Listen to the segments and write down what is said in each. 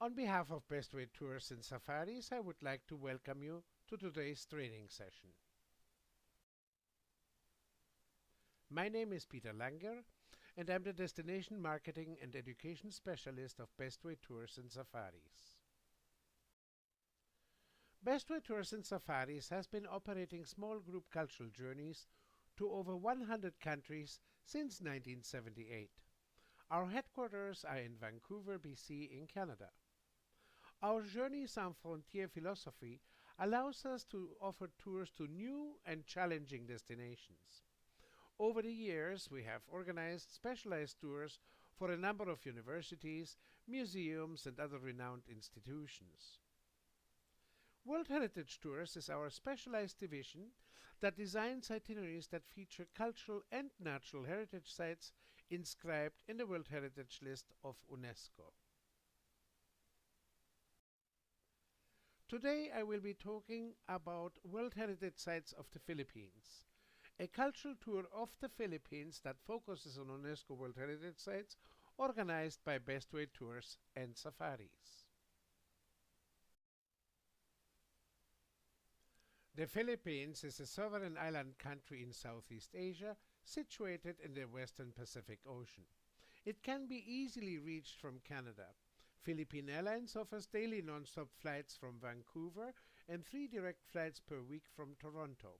On behalf of Bestway Tours and Safaris, I would like to welcome you to today's training session. My name is Peter Langer, and I'm the Destination Marketing and Education Specialist of Bestway Tours and Safaris. Bestway Tours and Safaris has been operating small group cultural journeys to over 100 countries since 1978. Our headquarters are in Vancouver, BC in Canada. Our Journey Sans Frontières philosophy allows us to offer tours to new and challenging destinations. Over the years, we have organized specialized tours for a number of universities, museums, and other renowned institutions. World Heritage Tours is our specialized division that designs itineraries that feature cultural and natural heritage sites inscribed in the World Heritage List of UNESCO. Today I will be talking about World Heritage Sites of the Philippines, a cultural tour of the Philippines that focuses on UNESCO World Heritage Sites organized by Bestway Tours and Safaris. The Philippines is a sovereign island country in Southeast Asia situated in the western Pacific Ocean. It can be easily reached from Canada. Philippine Airlines offers daily non-stop flights from Vancouver and 3 direct flights per week from Toronto.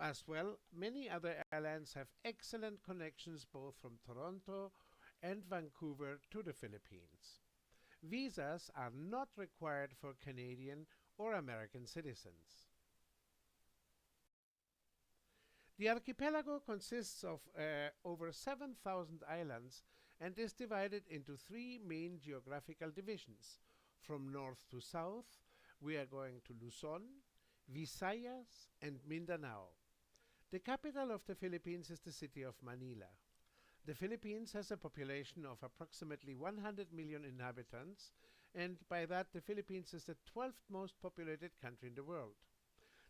As well, many other airlines have excellent connections both from Toronto and Vancouver to the Philippines. Visas are not required for Canadian or American citizens. The archipelago consists of over 7,000 islands and is divided into 3 main geographical divisions. From north to south, we are going to Luzon, Visayas, and Mindanao. The capital of the Philippines is the city of Manila. The Philippines has a population of approximately 100 million inhabitants, and by that the Philippines is the 12th most populated country in the world.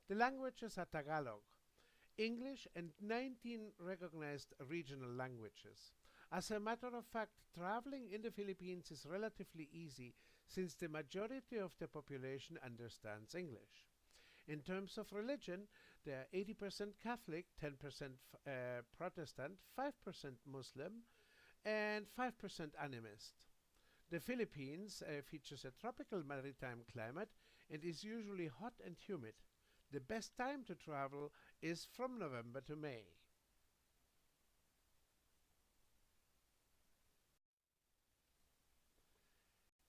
The languages are Tagalog, English, and 19 recognized regional languages. As a matter of fact, traveling in the Philippines is relatively easy since the majority of the population understands English. In terms of religion, they are 80% Catholic, 10% Protestant, 5% Muslim, and 5% animist. The Philippines features a tropical maritime climate and is usually hot and humid. The best time to travel is from November to May.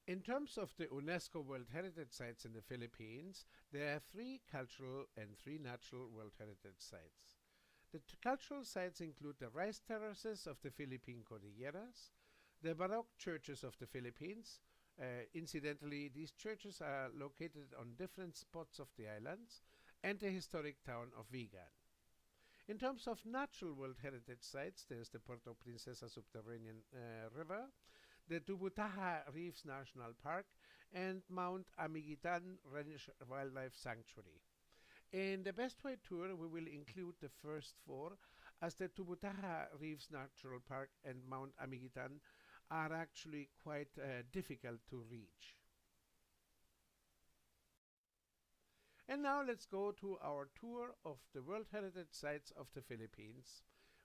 In terms of the UNESCO World Heritage Sites in the Philippines, there are 3 cultural and 3 natural World Heritage Sites. The cultural sites include the rice terraces of the Philippine Cordilleras, the Baroque churches of the Philippines. Incidentally, these churches are located on different spots of the islands, and the historic town of Vigan. In terms of natural World Heritage Sites, there's the Puerto Princesa Subterranean River, the Tubutaha Reefs National Park, and Mount Amiguitan Wildlife Sanctuary. In the Bestway Tour, we will include the first 4, as the Tubutaha Reefs Natural Park and Mount Amiguitan are actually quite difficult to reach. And now let's go to our tour of the World Heritage Sites of the Philippines.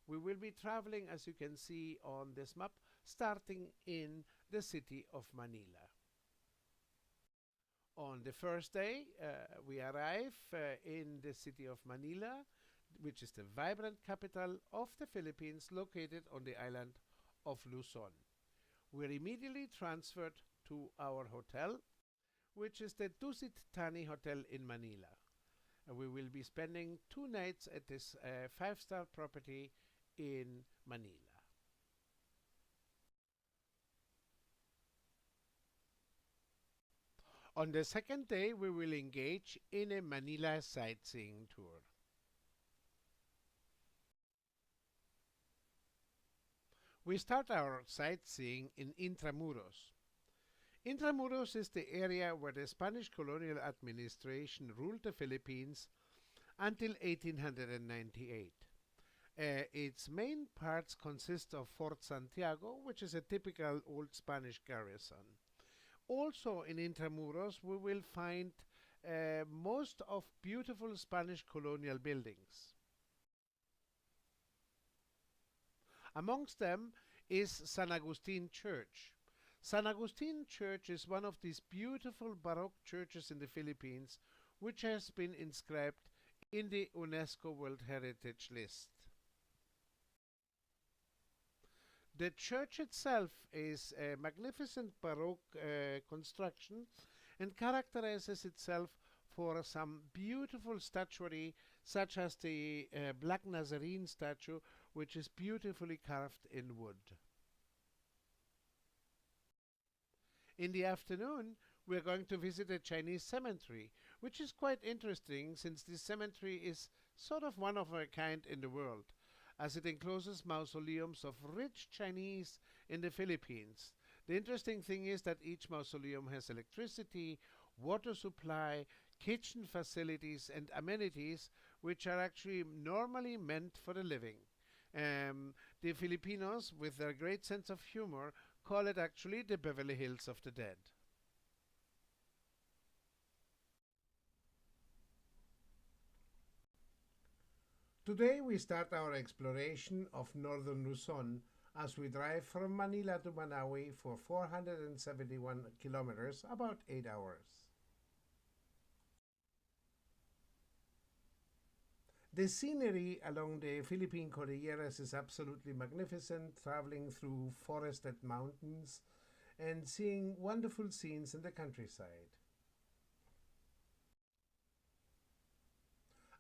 We will be traveling, as you can see on this map, starting in the city of Manila. On the first day, we arrive in the city of Manila, which is the vibrant capital of the Philippines, located on the island of Luzon. We're immediately transferred to our hotel, which is the Dusit Thani Hotel in Manila. We will be spending 2 nights at this 5-star property in Manila. On the second day, we will engage in a Manila sightseeing tour. We start our sightseeing in Intramuros. Intramuros is the area where the Spanish colonial administration ruled the Philippines until 1898. Its main parts consist of Fort Santiago, which is a typical old Spanish garrison. Also in Intramuros, we will find most of beautiful Spanish colonial buildings. Amongst them is San Agustin Church. San Agustin Church is one of these beautiful Baroque churches in the Philippines, which has been inscribed in the UNESCO World Heritage List. The church itself is a magnificent Baroque construction and characterizes itself for some beautiful statuary, such as the Black Nazarene statue, which is beautifully carved in wood. In the afternoon, we are going to visit a Chinese cemetery, which is quite interesting since this cemetery is sort of one of a kind in the world, as it encloses mausoleums of rich Chinese in the Philippines. The interesting thing is that each mausoleum has electricity, water supply, kitchen facilities, and amenities which are actually normally meant for the living. The Filipinos, with their great sense of humor, call it actually the Beverly Hills of the dead. Today we start our exploration of northern Luzon as we drive from Manila to Manawi for 471 kilometers, about 8 hours. The scenery along the Philippine Cordilleras is absolutely magnificent, traveling through forested mountains and seeing wonderful scenes in the countryside.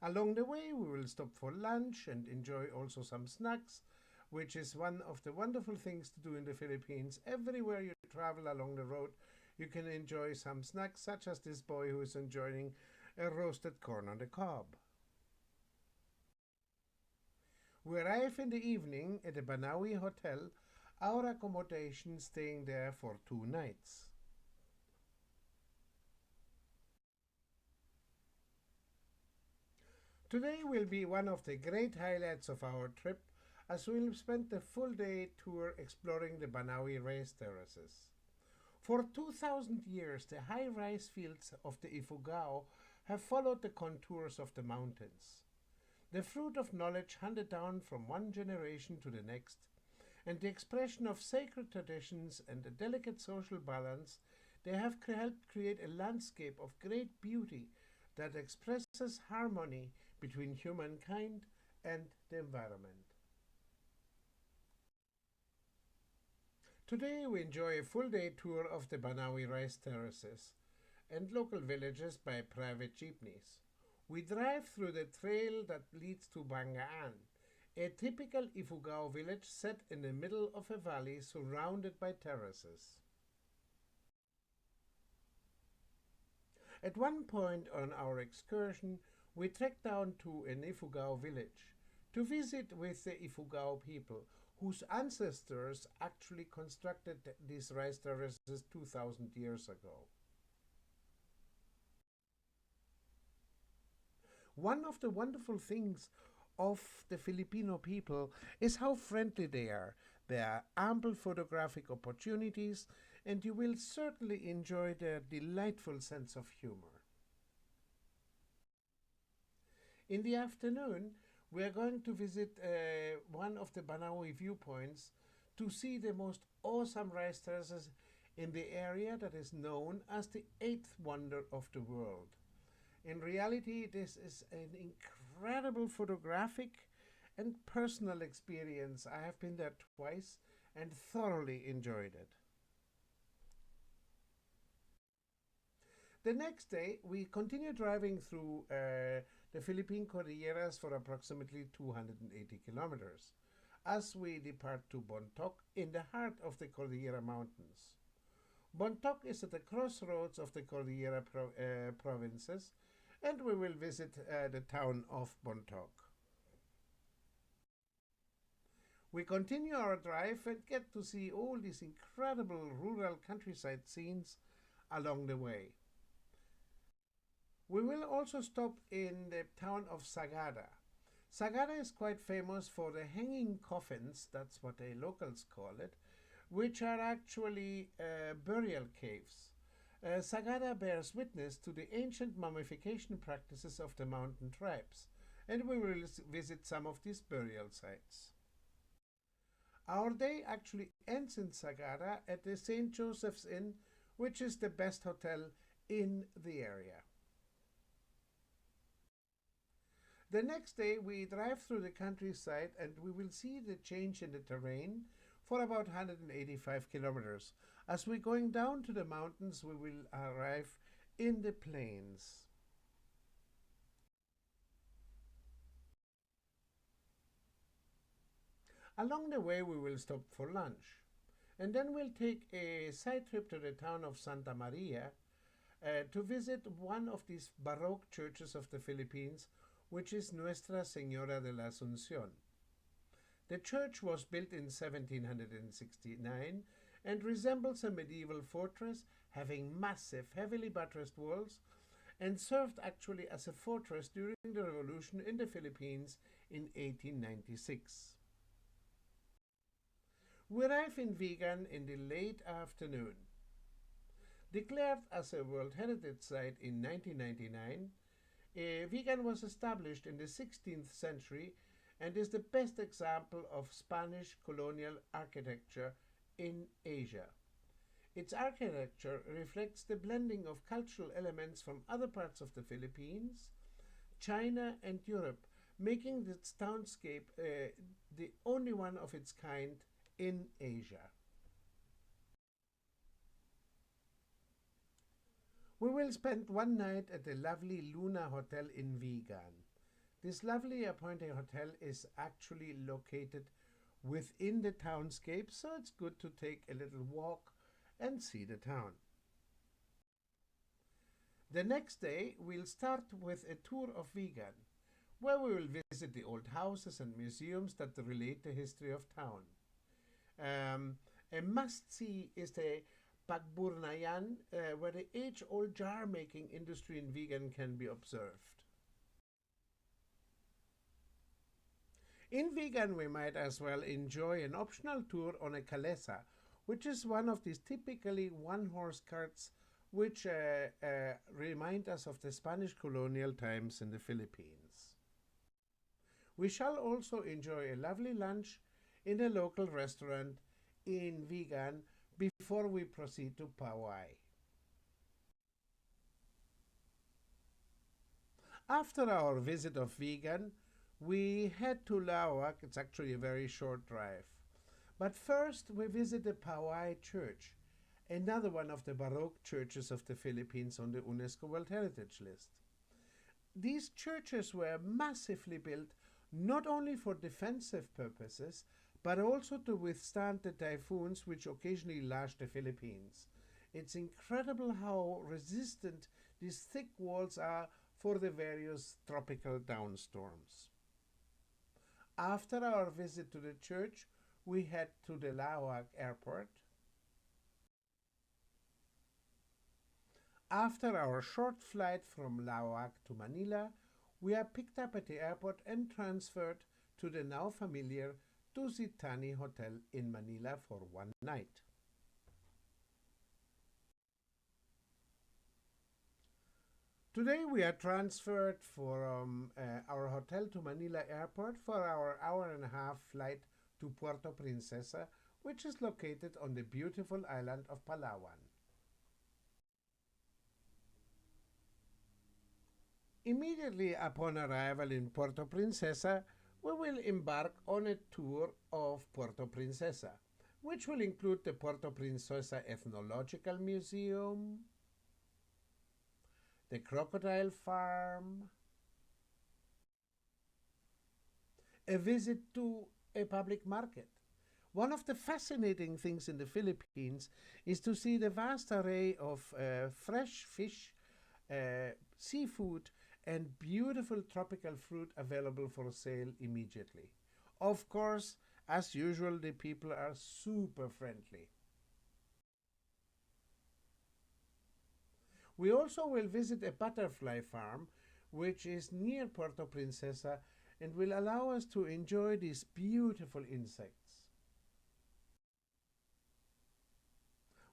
Along the way, we will stop for lunch and enjoy also some snacks, which is one of the wonderful things to do in the Philippines. Everywhere you travel along the road, you can enjoy some snacks, such as this boy who is enjoying a roasted corn on the cob. We arrive in the evening at the Banawi Hotel, our accommodation staying there for 2 nights. Today will be one of the great highlights of our trip, as we'll spend the full day tour exploring the Banawi rice terraces. For 2,000 years, the high rice fields of the Ifugao have followed the contours of the mountains. The fruit of knowledge handed down from one generation to the next, and the expression of sacred traditions and a delicate social balance, they have helped create a landscape of great beauty that expresses harmony between humankind and the environment. Today we enjoy a full day tour of the Banawi rice terraces and local villages by private jeepneys. We drive through the trail that leads to Bangaan, a typical Ifugao village set in the middle of a valley surrounded by terraces. At one point on our excursion, we trekked down to an Ifugao village to visit with the Ifugao people, whose ancestors actually constructed these rice terraces 2,000 years ago. One of the wonderful things of the Filipino people is how friendly they are. There are ample photographic opportunities, and you will certainly enjoy their delightful sense of humor. In the afternoon, we are going to visit one of the Banawi viewpoints to see the most awesome rice terraces in the area that is known as the eighth wonder of the world. In reality, this is an incredible photographic and personal experience. I have been there twice and thoroughly enjoyed it. The next day, we continue driving through the Philippine Cordilleras for approximately 280 kilometers as we depart to Bontoc in the heart of the Cordillera Mountains. Bontoc is at the crossroads of the Cordillera provinces, and we will visit the town of Bontoc. We continue our drive and get to see all these incredible rural countryside scenes along the way. We will also stop in the town of Sagada. Sagada is quite famous for the hanging coffins, that's what the locals call it, which are actually burial caves. Sagara bears witness to the ancient mummification practices of the mountain tribes, and we will visit some of these burial sites. Our day actually ends in Sagara at the St. Joseph's Inn, which is the best hotel in the area. The next day we drive through the countryside and we will see the change in the terrain for about 185 kilometers. As we're going down to the mountains, we will arrive in the plains. Along the way we will stop for lunch, and then we'll take a side trip to the town of Santa Maria to visit one of these Baroque churches of the Philippines, which is Nuestra Señora de la Asunción. The church was built in 1769 and resembles a medieval fortress having massive, heavily buttressed walls, and served actually as a fortress during the revolution in the Philippines in 1896. We arrive in Vigan in the late afternoon. Declared as a World Heritage Site in 1999, Vigan was established in the 16th century and is the best example of Spanish colonial architecture in Asia. Its architecture reflects the blending of cultural elements from other parts of the Philippines, China, and Europe, making this townscape the only one of its kind in Asia. We will spend one night at the lovely Luna Hotel in Vigan. This lovely appointed hotel is actually located within the townscape, so it's good to take a little walk and see the town. The next day, we'll start with a tour of Vigan, where we will visit the old houses and museums that relate the history of town. A must-see is the Pagburnayan, where the age-old jar-making industry in Vigan can be observed. In Vigan, we might as well enjoy an optional tour on a calesa, which is one of these typically one-horse carts which remind us of the Spanish colonial times in the Philippines. We shall also enjoy a lovely lunch in a local restaurant in Vigan before we proceed to Poway. After our visit of Vigan, we head to Lawak. It's actually a very short drive. But first, we visit the Poway Church, another one of the Baroque churches of the Philippines on the UNESCO World Heritage List. These churches were massively built not only for defensive purposes, but also to withstand the typhoons which occasionally lash the Philippines. It's incredible how resistant these thick walls are for the various tropical downstorms. After our visit to the church, we head to the Lawak airport. After our short flight from Lawak to Manila, we are picked up at the airport and transferred to the now familiar Tusitani Hotel in Manila for one night. Today we are transferred from our hotel to Manila Airport for our hour-and-a-half flight to Puerto Princesa, which is located on the beautiful island of Palawan. Immediately upon arrival in Puerto Princesa, we will embark on a tour of Puerto Princesa, which will include the Puerto Princesa Ethnological Museum, the Crocodile Farm, a visit to a public market. One of the fascinating things in the Philippines is to see the vast array of fresh fish, seafood, and beautiful tropical fruit available for sale immediately. Of course, as usual, the people are super friendly. We also will visit a butterfly farm, which is near Puerto Princesa, and will allow us to enjoy these beautiful insects.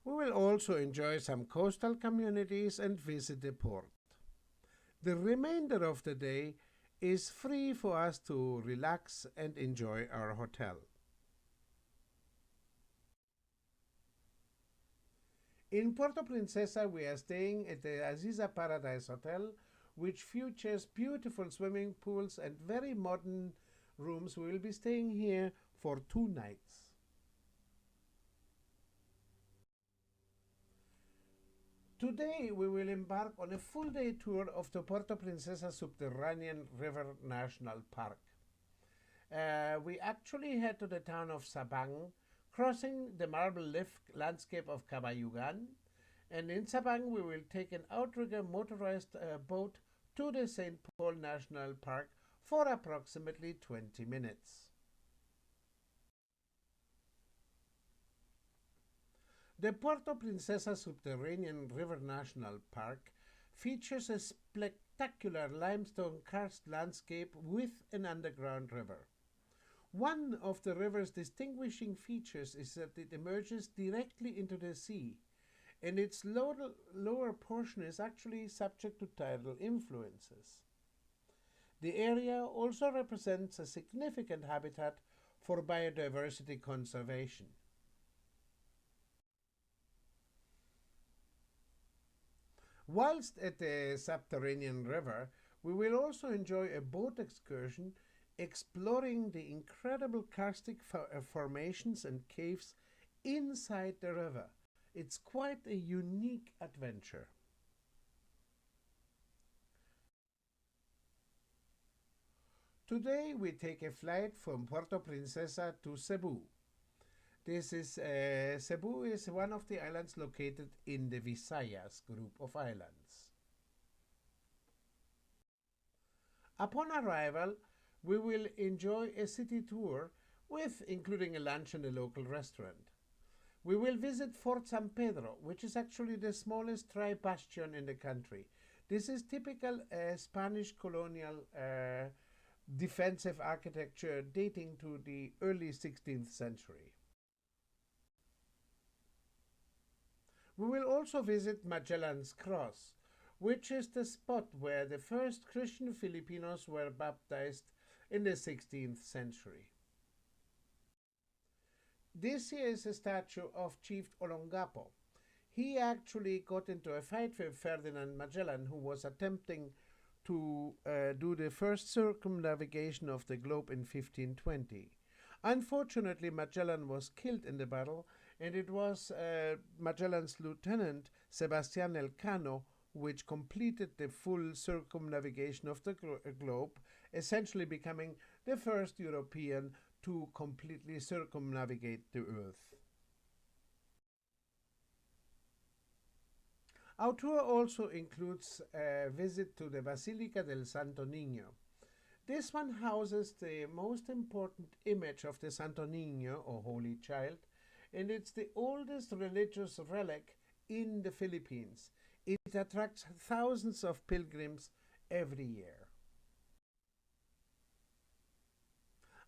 We will also enjoy some coastal communities and visit the port. The remainder of the day is free for us to relax and enjoy our hotel. In Puerto Princesa, we are staying at the Aziza Paradise Hotel, which features beautiful swimming pools and very modern rooms. We will be staying here for 2 nights. Today, we will embark on a full day tour of the Puerto Princesa Subterranean River National Park. We actually head to the town of Sabang, crossing the marble lift landscape of Cabayugan, and in Sabang we will take an outrigger motorized boat to the St. Paul National Park for approximately 20 minutes. The Puerto Princesa Subterranean River National Park features a spectacular limestone karst landscape with an underground river. One of the river's distinguishing features is that it emerges directly into the sea, and its lower portion is actually subject to tidal influences. The area also represents a significant habitat for biodiversity conservation. Whilst at the subterranean river, we will also enjoy a boat excursion exploring the incredible karstic formations and caves inside the river. It's quite a unique adventure. Today we take a flight from Puerto Princesa to Cebu. Cebu is one of the islands located in the Visayas group of islands. Upon arrival, we will enjoy a city tour with including a lunch in a local restaurant. We will visit Fort San Pedro, which is actually the smallest dry bastion in the country. This is typical Spanish colonial defensive architecture dating to the early 16th century. We will also visit Magellan's Cross, which is the spot where the first Christian Filipinos were baptized in the 16th century. This here is a statue of Chief Olongapo. He actually got into a fight with Ferdinand Magellan, who was attempting to do the first circumnavigation of the globe in 1520. Unfortunately, Magellan was killed in the battle, and it was Magellan's lieutenant, Sebastian Elcano, which completed the full circumnavigation of the globe, essentially becoming the first European to completely circumnavigate the Earth. Our tour also includes a visit to the Basilica del Santo Niño. This one houses the most important image of the Santo Niño, or Holy Child, and it's the oldest religious relic in the Philippines. It attracts thousands of pilgrims every year.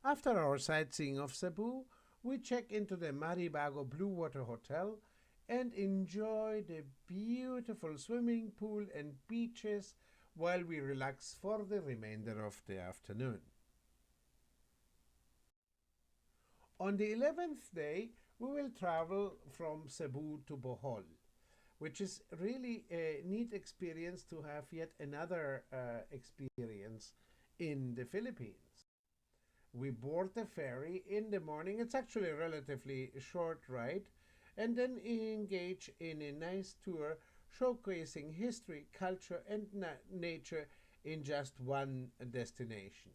After our sightseeing of Cebu, we check into the Maribago Blue Water Hotel and enjoy the beautiful swimming pool and beaches while we relax for the remainder of the afternoon. On the 11th day, we will travel from Cebu to Bohol, which is really a neat experience to have yet another experience in the Philippines. We board the ferry in the morning. It's actually a relatively short ride, and then engage in a nice tour showcasing history, culture, and nature in just one destination.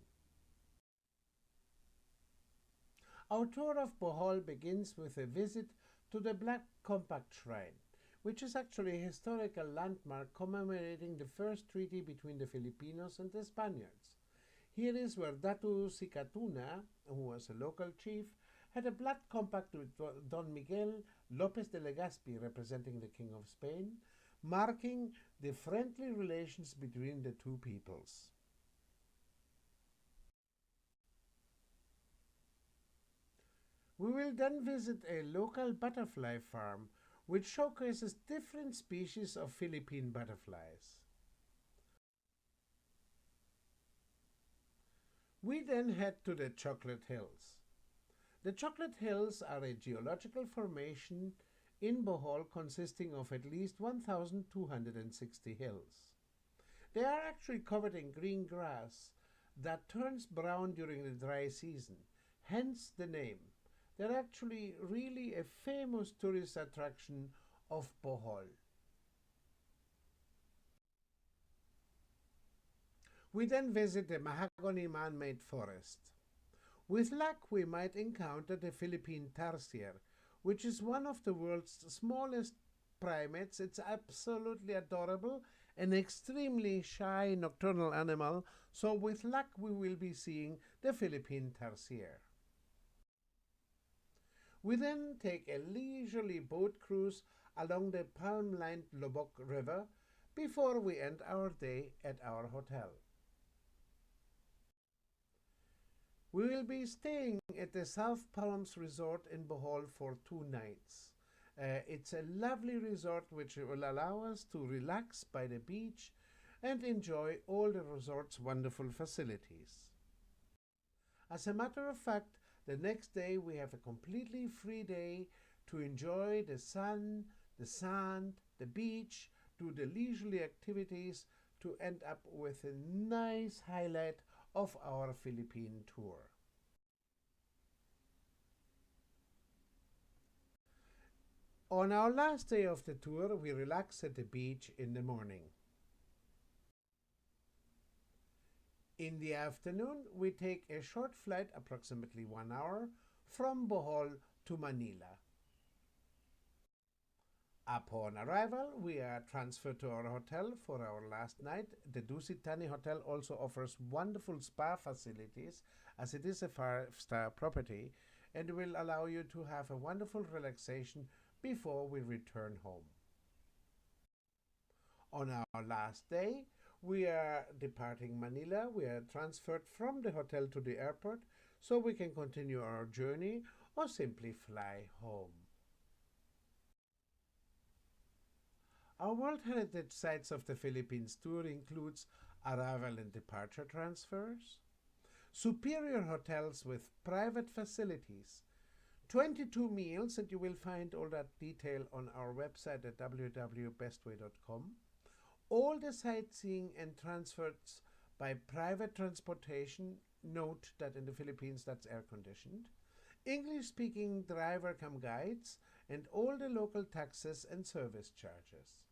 Our tour of Bohol begins with a visit to the Black Compact Shrine, which is actually a historical landmark commemorating the first treaty between the Filipinos and the Spaniards. Here is where Datu Sicatuna, who was a local chief, had a blood compact with Don Miguel López de Legazpi, representing the King of Spain, marking the friendly relations between the two peoples. We will then visit a local butterfly farm which showcases different species of Philippine butterflies. We then head to the Chocolate Hills. The Chocolate Hills are a geological formation in Bohol consisting of at least 1,260 hills. They are actually covered in green grass that turns brown during the dry season, hence the name. They're actually really a famous tourist attraction of Bohol. We then visit the Mahogany Man-Made Forest. With luck, we might encounter the Philippine tarsier, which is one of the world's smallest primates. It's absolutely adorable, an extremely shy nocturnal animal, so with luck we will be seeing the Philippine tarsier. We then take a leisurely boat cruise along the palm-lined Lobok River before we end our day at our hotel. We will be staying at the South Palms Resort in Bohol for 2 nights. It's a lovely resort which will allow us to relax by the beach and enjoy all the resort's wonderful facilities. As a matter of fact, the next day we have a completely free day to enjoy the sun, the sand, the beach, do the leisurely activities to end up with a nice highlight of our Philippine tour. On our last day of the tour, we relax at the beach in the morning. In the afternoon, we take a short flight, approximately 1 hour, from Bohol to Manila. Upon arrival, we are transferred to our hotel for our last night. The Dusitani Hotel also offers wonderful spa facilities, as it is a 5-star property, and will allow you to have a wonderful relaxation before we return home. On our last day, we are departing Manila. We are transferred from the hotel to the airport so we can continue our journey or simply fly home. Our World Heritage Sites of the Philippines tour includes arrival and departure transfers, superior hotels with private facilities, 22 meals, and you will find all that detail on our website at www.bestway.com, all the sightseeing and transfers by private transportation. Note that in the Philippines that's air-conditioned, English-speaking driver-cum-guides, and all the local taxes and service charges.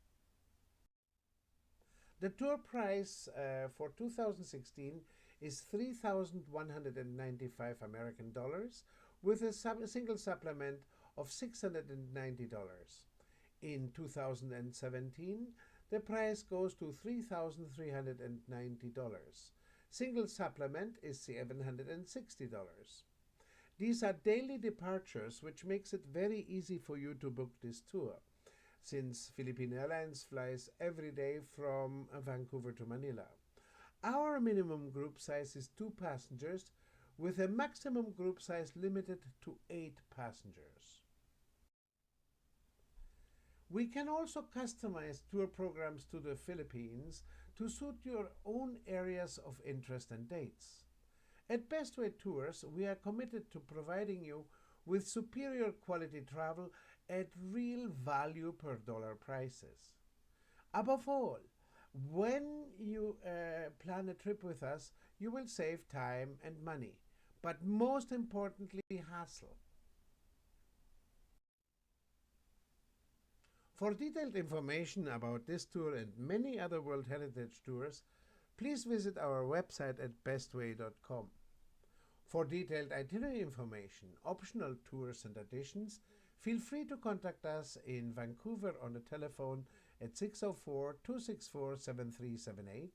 The tour price for 2016 is $3,195 American dollars with a single supplement of $690. In 2017, the price goes to $3,390. Single supplement is $760. These are daily departures, which makes it very easy for you to book this tour, since Philippine Airlines flies every day from Vancouver to Manila. Our minimum group size is 2 passengers, with a maximum group size limited to 8 passengers. We can also customize tour programs to the Philippines to suit your own areas of interest and dates. At Bestway Tours, we are committed to providing you with superior quality travel at real value per dollar prices. Above all, when you plan a trip with us, you will save time and money, but most importantly, hassle. For detailed information about this tour and many other World Heritage tours, please visit our website at bestway.com. For detailed itinerary information, optional tours and additions, feel free to contact us in Vancouver on the telephone at 604-264-7378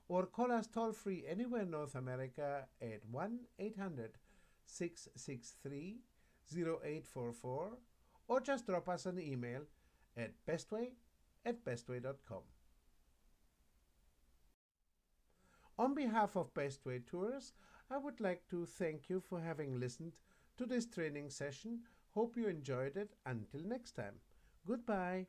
or call us toll-free anywhere in North America at 1-800-663-0844 or just drop us an email at bestway@bestway.com. On behalf of Bestway Tours, I would like to thank you for having listened to this training session. Hope you enjoyed it. Until next time, Goodbye.